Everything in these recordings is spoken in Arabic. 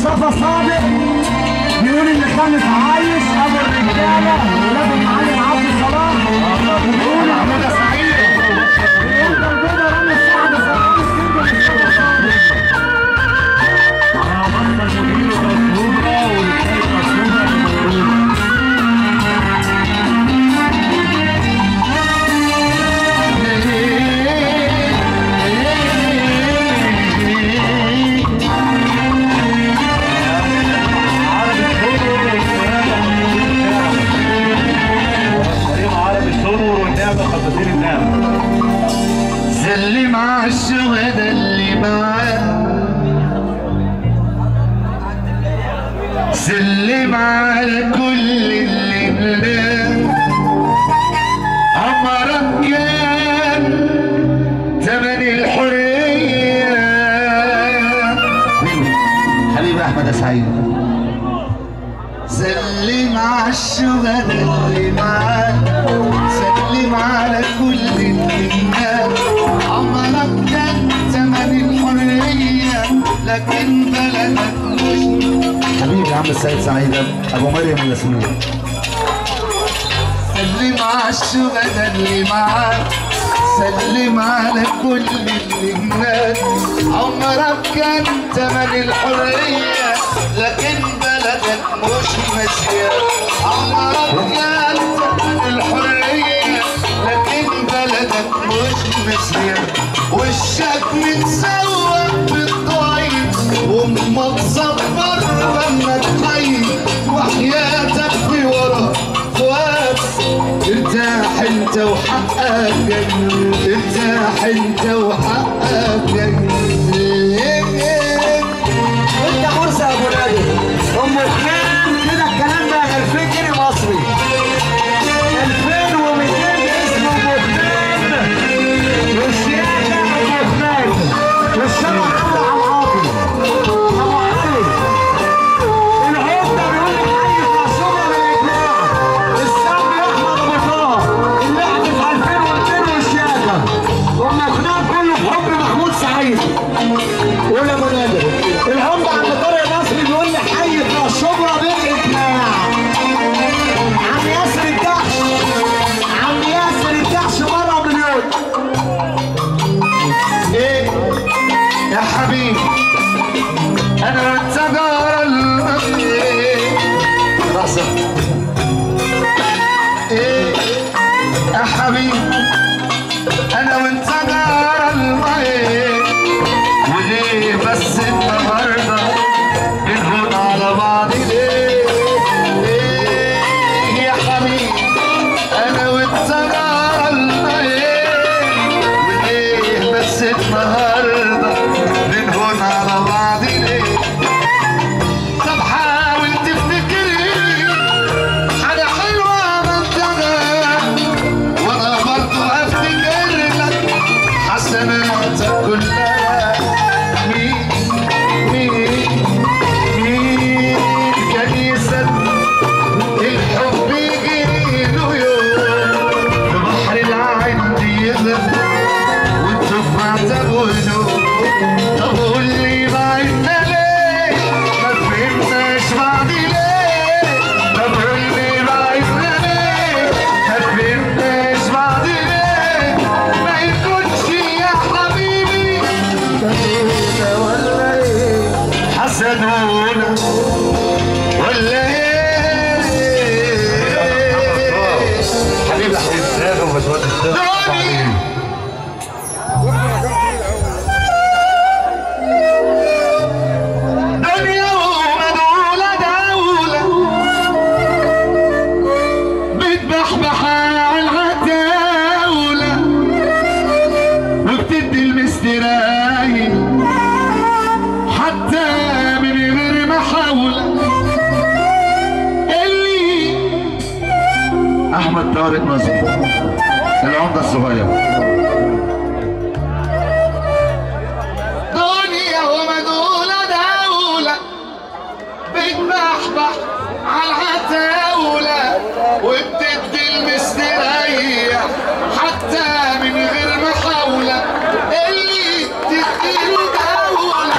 مصطفى صادق بيقول ان خالد عايش ابو الرجاله ولاد المعلم عبد الصلاح وبيقول احمد سعيد ويفضل بيضه رامي السعد فرقان السنجل مصطفى صادق. بطل مدير تصويره والثالث تصويره الموجود. سلم على الشهداء اللي معاه، سلم على كل اللي بلاه، عمرك كان زمن الحرية. حبيبي أحمد سعيد. سلم على الشهداء اللي معاه، سلم على كل اللي بلاه، عمرك كان زمن الحرية لكن بلدك مش. حبيبي يا عم السيد سعيد ابو مريم الياسمين. سلم على الشهداء اللي معاك، سلم على كل اللي هناك، عمرك كان زمن الحرية لكن بلدك مش ماشية. عمرك كان زمن الحرية لكن بلدك مش ماشية. وشك متسوق بالطيب وامك صبر لما تحيي، وحياتك في ورا فؤاد. ارتاح انت وحقك جاي، ارتاح انت وحقك جاي. انت مرسى ابو نادي ام خان كده الكلام ده 2000 جنيه مصري 2200 اسمه ابو خان والسياده ابو خان والشرع عبد العاطي ابو علي العمده بيقول لي حي معصومه بالاجماع السبي احمد ابو طه اللعب في 2002 والسياده ام خان كله بحب محمود سعيد. قول يا ابو نادر العمده عم طارق نصري بيقول لي حي في الشبرا بالاجماع. عم ياسر الدحش، عم ياسر الدحش مره مليون. ايه يا حبيبي انا وانت جار الماضي راسك. ايه يا حبيبي انا وانت جار الماضي، وليه بس النهارده بنهون على بعض ليه؟ ليه يا حبيبي انا وانت جار الماضي، وليه بس النهارده بنهون على بعض ليه؟ طب حاول تفتكري حاجه حلوه منتجه، وانا برضه افتكر لك حسناتك كلها. مين كان يصدق الحب يجيله يوم في بحر العند يغرق وانتوا في معتب ونوم. طب قول لي بعدنا ليه؟ ما فهمناش بعض ليه؟ طب قول لي بعدنا ليه؟ ما فهمناش بعض ليه؟ ما يكونش يا حبيبي حسدونا ولا ايه؟ حسدونا ولا ايه؟ حبيبي حبيبي دنيا ومدولة دولة بتبحبح على العتاولة وبتدي المسترايح حتى من غير محاولة. اللي أحمد طارق نصر العمدة الصغير. دنيا ومدولة دولة بتبحبح على العتاولة وبتدي المستريح حتى من غير محاولة. اللي تديله دولة،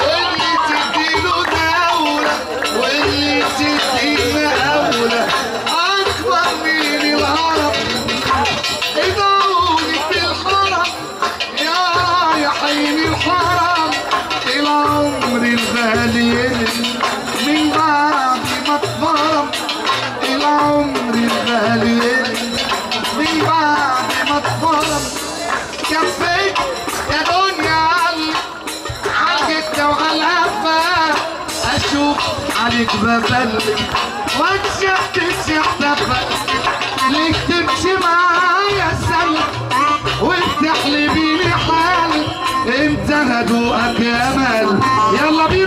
اللي تديله دولة اشوف عليك ببلم واتشقتش احتفل ليك تمشي معايا سنة وتحلبيني حالي انت هدوءك يا مال. يلا بينا.